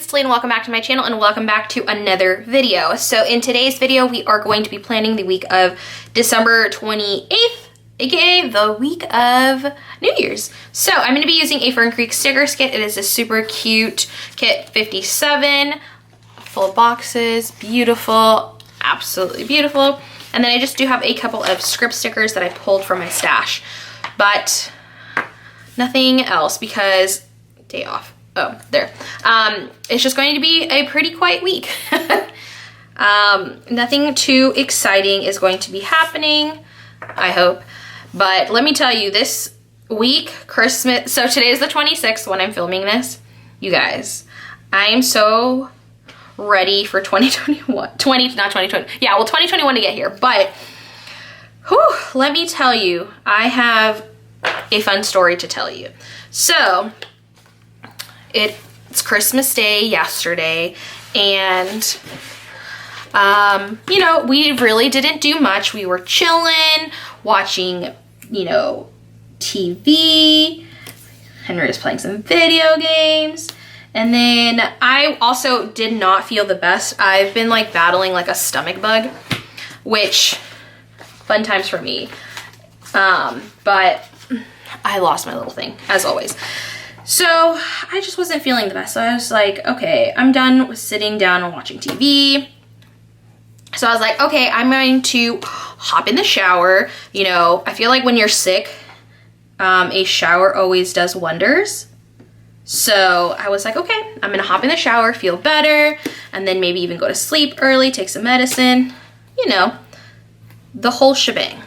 it's Thalia and welcome back to my channel and welcome back to another video. So in today's video, we are going to be planning the week of December 28th, aka the week of New Year's. So I'm going to be using a Fern Creek stickers kit. It is a super cute kit, 57, full of boxes, beautiful, absolutely beautiful. And then I just do have a couple of script stickers that I pulled from my stash, but nothing else because day off. Oh, there. It's just going to be a pretty quiet week. Nothing too exciting is going to be happening, I hope. But let me tell you, this week, Christmas, so today is the 26th when I'm filming this. You guys, I am so ready for 2021 to get here. But, whew, let me tell you, I have a fun story to tell you. So, it's Christmas Day yesterday, and you know, we really didn't do much. We were chilling, watching, you know, TV. Henry was playing some video games, and then I also did not feel the best. I've been like battling like a stomach bug, which fun times for me, but I lost my little thing as always. So I just wasn't feeling the best. So I was like, okay, I'm done with sitting down and watching TV. So I was like, okay, I'm going to hop in the shower. You know, I feel like when you're sick, a shower always does wonders. So I was like, okay, I'm gonna hop in the shower, feel better, and then maybe even go to sleep early, take some medicine, you know, the whole shebang.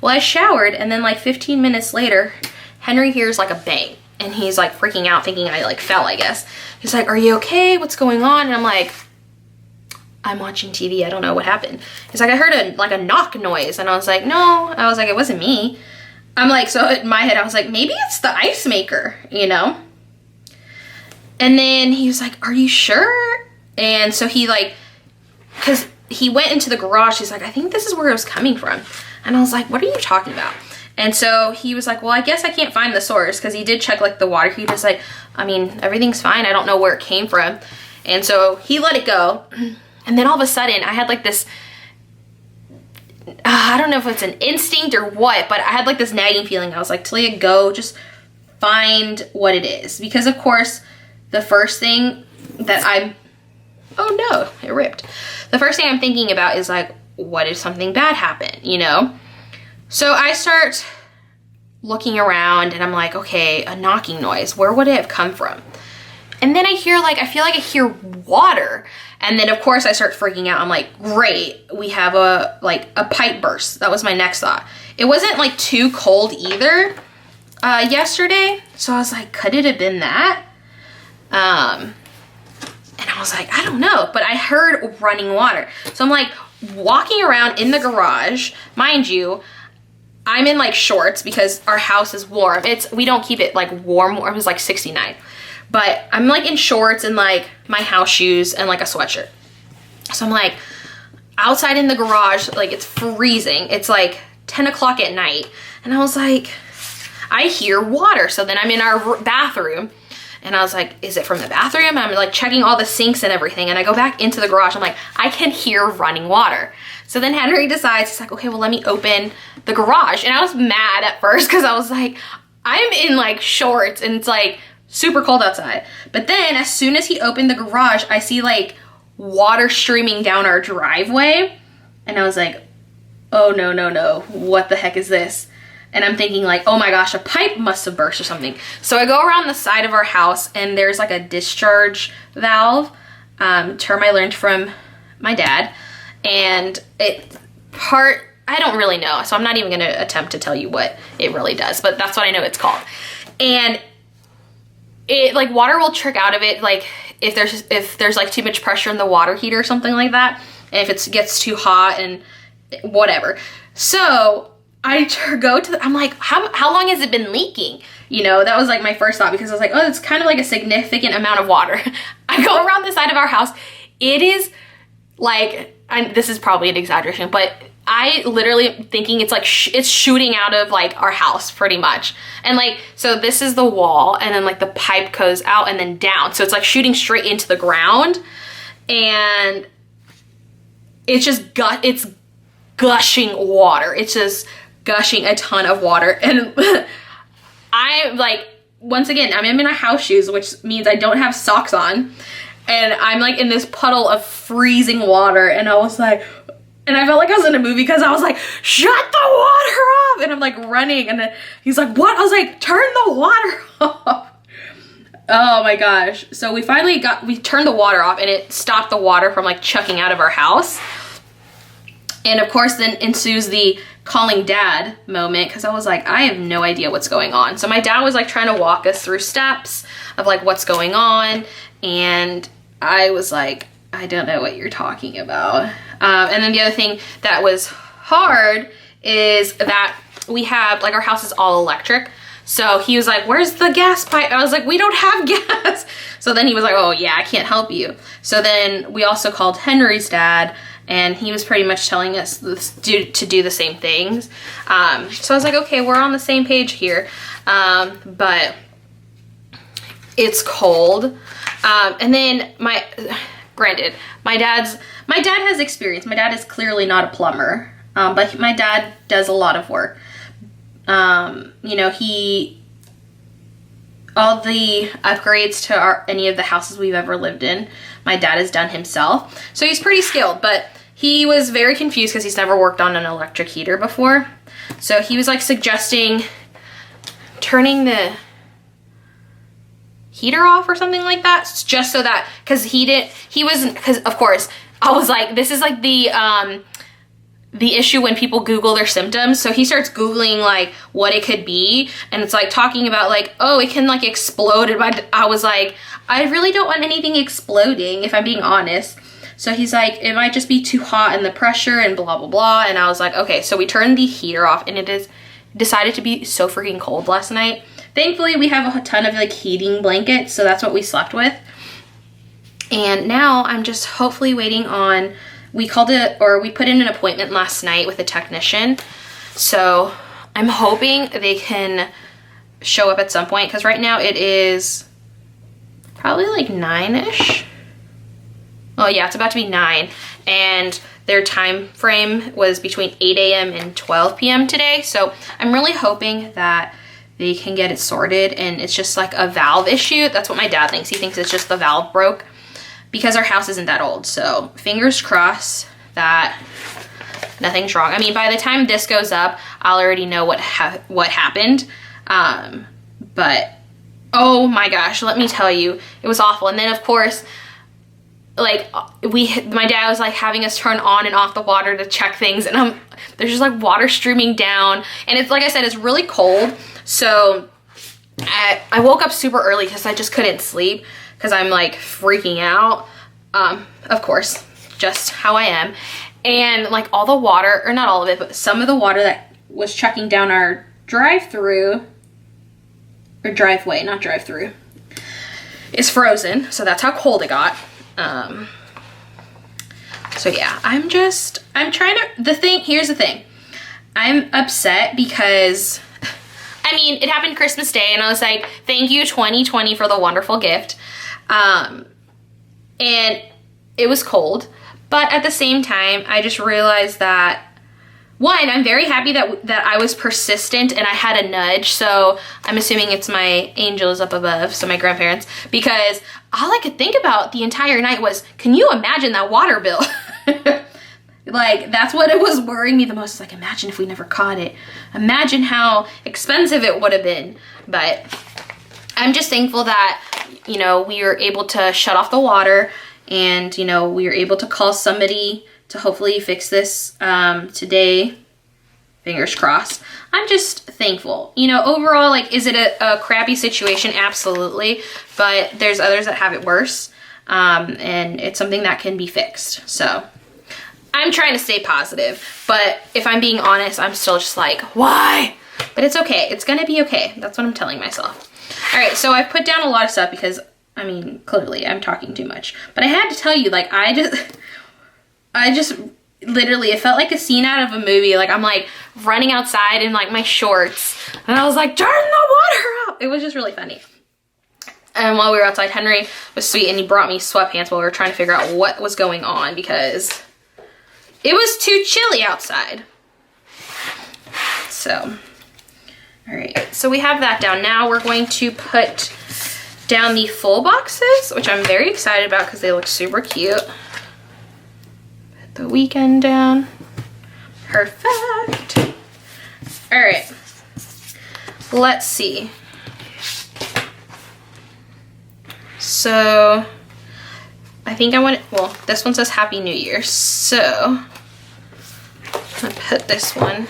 Well, I showered, and then like 15 minutes later, Henry hears like a bang. And he's like freaking out, thinking I like fell, I guess. He's like, are you okay? What's going on? And I'm like, I'm watching TV. I don't know what happened. He's like, I heard a knock noise. And I was like, no. I was like, it wasn't me. I'm like, so in my head, I was like, maybe it's the ice maker, you know? And then he was like, are you sure? And so he like, because he went into the garage. He's like, I think this is where it was coming from. And I was like, what are you talking about? And so he was like, well, I guess I can't find the source, because he did check like the water heater. He's like, I mean, everything's fine. I don't know where it came from. And so he let it go. And then all of a sudden I had like this, I don't know if it's an instinct or what, but I had like this nagging feeling. I was like, Thalia, go, just find what it is. Because of course, the first thing that oh no, it ripped. The first thing I'm thinking about is like, what if something bad happened, you know? So I start looking around and I'm like, okay, a knocking noise. Where would it have come from? And then I hear like, I feel like I hear water. And then of course I start freaking out. I'm like, great, we have a pipe burst. That was my next thought. It wasn't like too cold either yesterday. So I was like, could it have been that? And I was like, I don't know, but I heard running water. So I'm like walking around in the garage, mind you, I'm in like shorts because our house is warm. We don't keep it like warm. It was like 69. But I'm like in shorts and like my house shoes and like a sweatshirt. So I'm like outside in the garage, like it's freezing. It's like 10 o'clock at night. And I was like, I hear water. So then I'm in our bathroom and I was like, is it from the bathroom? I'm like checking all the sinks and everything. And I go back into the garage. I'm like, I can hear running water. So then Henry decides, he's like, okay, well, let me open the garage. And I was mad at first because I was like, I'm in like shorts and it's like super cold outside. But then as soon as he opened the garage, I see like water streaming down our driveway. And I was like, oh, no, no, no. What the heck is this? And I'm thinking like, oh my gosh, a pipe must have burst or something. So I go around the side of our house and there's like a discharge term I learned from my dad. And I don't really know, so I'm not even gonna attempt to tell you what it really does, but that's what I know it's called. And it like water will trick out of it, like if there's like too much pressure in the water heater or something like that, and if it gets too hot and whatever. So I go to I'm like, how long has it been leaking? You know, that was like my first thought, because I was like, oh, it's kind of like a significant amount of water. I go around the side of our house. It is like, this is probably an exaggeration, but I literally am thinking it's like it's shooting out of like our house pretty much. And like, so this is the wall, and then like the pipe goes out and then down. So it's like shooting straight into the ground, and it's just it's gushing water. It's just gushing a ton of water. And I like, once again, I'm in my house shoes, which means I don't have socks on. And I'm like in this puddle of freezing water. And I was like, and I felt like I was in a movie because I was like, shut the water off. And I'm like running. And then he's like, what? I was like, turn the water off. Oh my gosh. So we finally we turned the water off, and it stopped the water from like chucking out of our house. And of course then ensues the calling dad moment, because I was like, I have no idea what's going on. So my dad was like trying to walk us through steps of like what's going on. And I was like, I don't know what you're talking about. And then the other thing that was hard is that we have, like, our house is all electric. So he was like, where's the gas pipe? I was like, we don't have gas. So then he was like, oh yeah, I can't help you. So then we also called Henry's dad, and he was pretty much telling us to do the same things. So I was like, okay, we're on the same page here. But it's cold. And then granted, my dad has experience. My dad is clearly not a plumber, but my dad does a lot of work. You know, all the upgrades to any of the houses we've ever lived in, my dad has done himself. So he's pretty skilled, but he was very confused because he's never worked on an electric heater before. So he was like suggesting turning heater off or something like that, just so that, because because of course I was like, this is like the issue when people Google their symptoms. So he starts Googling like what it could be, and it's like talking about like, oh, it can like explode. And I was like, I really don't want anything exploding, if I'm being honest. So he's like, it might just be too hot and the pressure and blah blah blah. And I was like, okay. So we turned the heater off, and it decided to be so freaking cold last night. Thankfully, we have a ton of like heating blankets, so that's what we slept with. And now I'm just hopefully waiting on, we put in an appointment last night with a technician. So I'm hoping they can show up at some point, because right now it is probably like 9-ish. Oh yeah, it's about to be 9. And their time frame was between 8 a.m. and 12 p.m. today. So I'm really hoping that they can get it sorted, and it's just like a valve issue. That's what my dad thinks. He thinks it's just the valve broke, because our house isn't that old. So fingers crossed that nothing's wrong. I mean, by the time this goes up, I'll already know what happened. But oh my gosh, let me tell you, it was awful. And then of course, like my dad was like having us turn on and off the water to check things, and there's just like water streaming down, and it's like I said, it's really cold. So I woke up super early because I just couldn't sleep, because I'm like freaking out. Of course, just how I am. And like all the water, or not all of it, but some of the water that was chucking down our drive-through, or driveway, not drive-through, is frozen. So that's how cold it got. So yeah, here's the thing. I'm upset because, I mean, it happened Christmas Day, and I was like, thank you 2020 for the wonderful gift. And it was cold, but at the same time, I just realized that, one, I'm very happy that I was persistent and I had a nudge. So I'm assuming it's my angels up above, so my grandparents, because all I could think about the entire night was, can you imagine that water bill? Like, that's what it was worrying me the most. It's like, imagine if we never caught it. Imagine how expensive it would have been. But I'm just thankful that, you know, we were able to shut off the water, and, you know, we were able to call somebody to hopefully fix this today. Fingers crossed. I'm just thankful. You know, overall, like, is it a crappy situation? Absolutely. But there's others that have it worse. And it's something that can be fixed. So I'm trying to stay positive. But if I'm being honest, I'm still just like, why? But it's okay. It's going to be okay. That's what I'm telling myself. All right. So I've put down a lot of stuff because, I mean, clearly I'm talking too much. But I had to tell you, like, I just literally, it felt like a scene out of a movie. Like I'm like running outside in like my shorts and I was like, turn the water up. It was just really funny. And while we were outside, Henry was sweet and he brought me sweatpants while we were trying to figure out what was going on because it was too chilly outside. So, all right, so we have that down. Now we're going to put down the full boxes, which I'm very excited about because they look super cute. Put the weekend down. Perfect. All right, let's see. So I think I want, well, this one says Happy New Year. So I'm gonna put this one,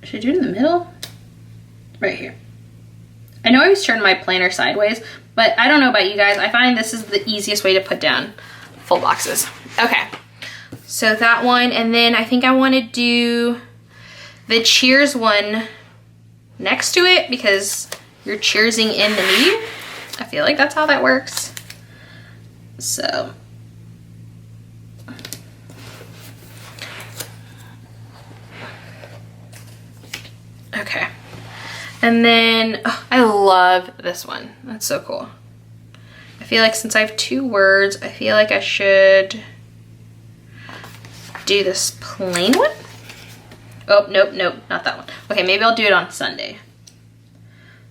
should I do it in the middle? Right here. I know I always turn my planner sideways, but I don't know about you guys. I find this is the easiest way to put down full boxes. Okay, so that one, and then I think I want to do the cheers one next to it because you're cheersing in the new year. I feel like that's how that works. So okay, and then oh, I love this one. That's so cool. I feel like since I have 2 words, I feel like I should do this plain one. Oh, nope, not that one. Okay, maybe I'll do it on Sunday.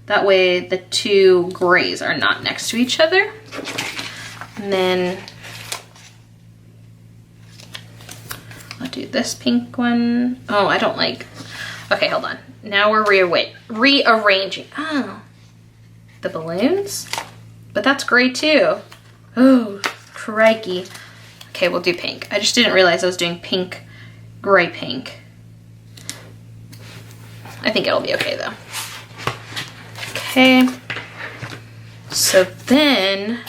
That way the 2 grays are not next to each other. And then I'll do this pink one. Oh, I don't like, okay, hold on. Now we're rearranging. Oh, the balloons? But that's gray too. Oh, crikey. Okay, we'll do pink. I just didn't realize I was doing pink, gray, pink. I think it'll be okay though. Okay, so then,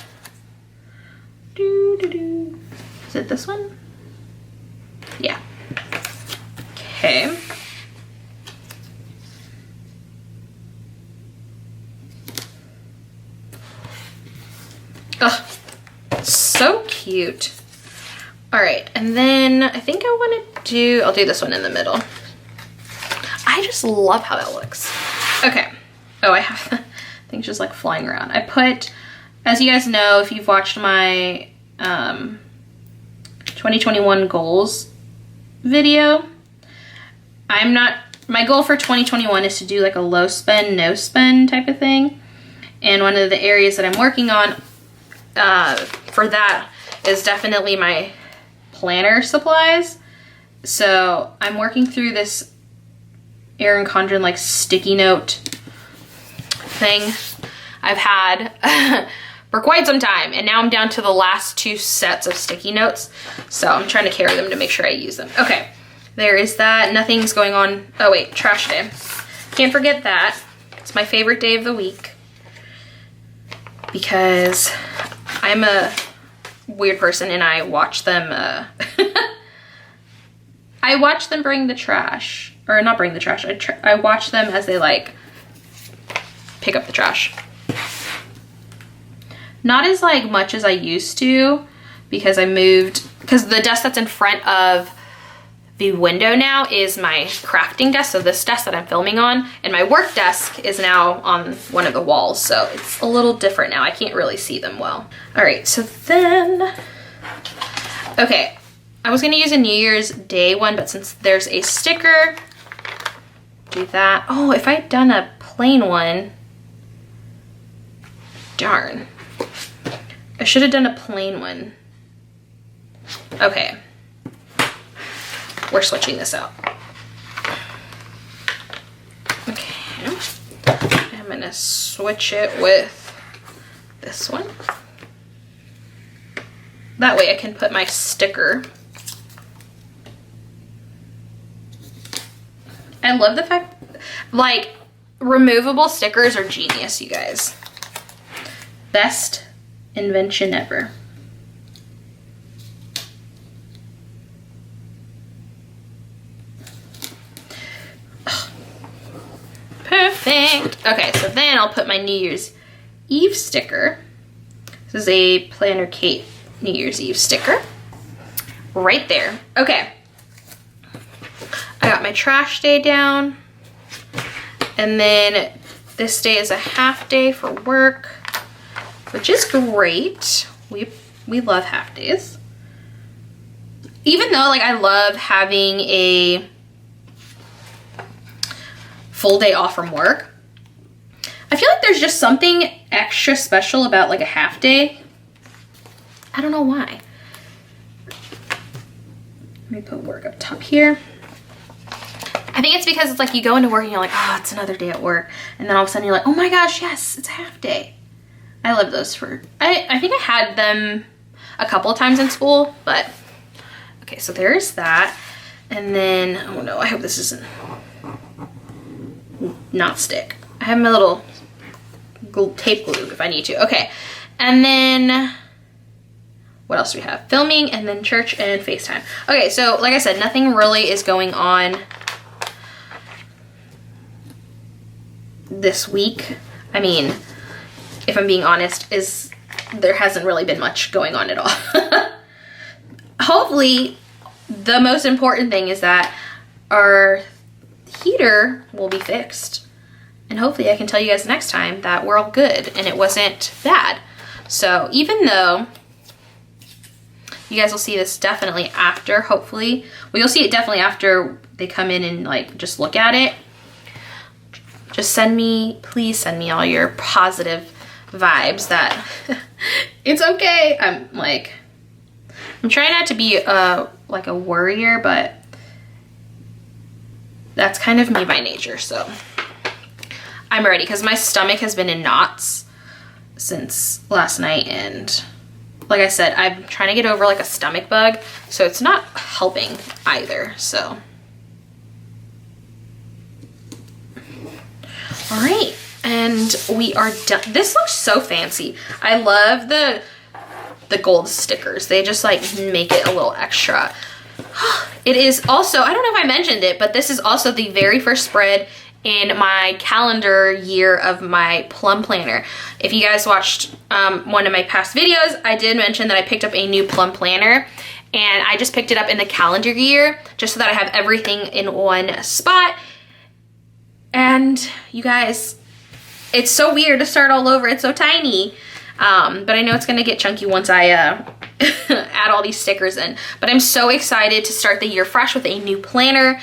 is it this one? Yeah. Okay. Oh, so cute. All right, and then I think I want to do, I'll do this one in the middle. I just love how that looks. Okay. Oh, I have things just like flying around. I put, as you guys know, if you've watched my 2021 goals video, my goal for 2021 is to do like a low spend, no spend type of thing. And one of the areas that I'm working on for that is definitely my planner supplies. So I'm working through this Erin Condren like sticky note thing I've had for quite some time, and now I'm down to the last 2 sets of sticky notes, so I'm trying to carry them to make sure I use them. Okay, there is that. Nothing's going on. Oh wait, trash day. Can't forget that. It's my favorite day of the week because I'm a weird person and I watch them I watch them bring the trash, or not bring the trash, I watch them as they like pick up the trash. Not as like much as I used to because I moved, because the desk that's in front of the window now is my crafting desk, so this desk that I'm filming on, and my work desk is now on one of the walls, so it's a little different now. I can't really see them well. All right, so then, okay, I was gonna use a New Year's Day one, but since there's a sticker, do that. Oh, if I'd done a plain one, darn. I should have done a plain one. Okay. We're switching this out. Okay. I'm gonna switch it with this one. That way I can put my sticker. I love the fact, like, removable stickers are genius, you guys. Best invention ever. Ugh. Perfect. Okay, so then I'll put my New Year's Eve sticker. This is a Planner Kate New Year's Eve sticker. right there. Okay. I got my trash day down. And then this day is a half day for work, which is great. We love half days. Even though like I love having a full day off from work, I feel like there's just something extra special about like a half day. I don't know why. Let me put work up top here. I think it's because it's like you go into work and you're like, oh, it's another day at work. And then all of a sudden you're like, oh my gosh, yes, it's a half day. I love those for, I think I had them a couple of times in school, but okay, so there's that. And then, oh no, I hope this isn't not stick. I have my little tape glue if I need to. Okay, and then what else do we have? Filming and then church and FaceTime. Okay, so like I said, nothing really is going on this week. I mean, if I'm being honest, there hasn't really been much going on at all. Hopefully, the most important thing is that our heater will be fixed. And hopefully I can tell you guys next time that we're all good and it wasn't bad. So even though you guys will see this definitely after, hopefully. Well, you'll see it definitely after they come in and like just look at it. Just please send me all your positive vibes that it's okay. I'm trying not to be like a worrier, but that's kind of me by nature, so I'm ready because my stomach has been in knots since last night, and like I said, I'm trying to get over like a stomach bug, so it's not helping either. So all right, and we are done. This looks so fancy. I love the gold stickers. They just like make it a little extra. It is also, I don't know if I mentioned it, but this is also the very first spread in my calendar year of my Plum planner. If you guys watched one of my past videos, I did mention that I picked up a new Plum planner, and I just picked it up in the calendar year just so that I have everything in one spot. And you guys, it's so weird to start all over. It's so tiny. But I know it's gonna get chunky once I add all these stickers in. But I'm so excited to start the year fresh with a new planner.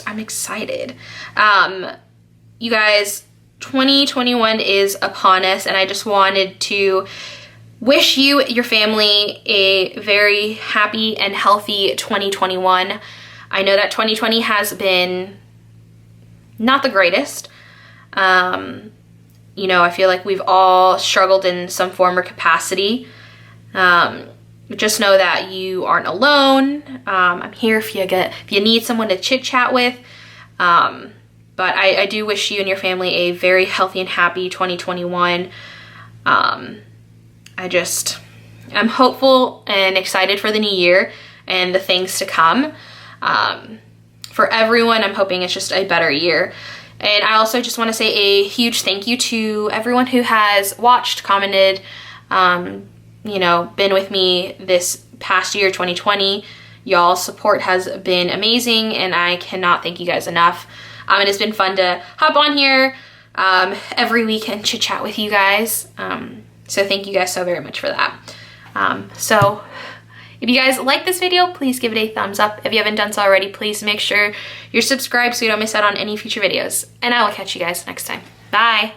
I'm excited. You guys, 2021 is upon us, and I just wanted to wish you, your family, a very happy and healthy 2021. I know that 2020 has been not the greatest. You know, I feel like we've all struggled in some form or capacity. Just know that you aren't alone. I'm here if you need someone to chit chat with. But I do wish you and your family a very healthy and happy 2021. I'm hopeful and excited for the new year and the things to come. For everyone, I'm hoping it's just a better year. And I also just want to say a huge thank you to everyone who has watched, commented, you know, been with me this past year, 2020. Y'all's support has been amazing, and I cannot thank you guys enough. It has been fun to hop on here every week and chit chat with you guys. So thank you guys so very much for that. So if you guys like this video, please give it a thumbs up. If you haven't done so already, please make sure you're subscribed so you don't miss out on any future videos. And I will catch you guys next time. Bye.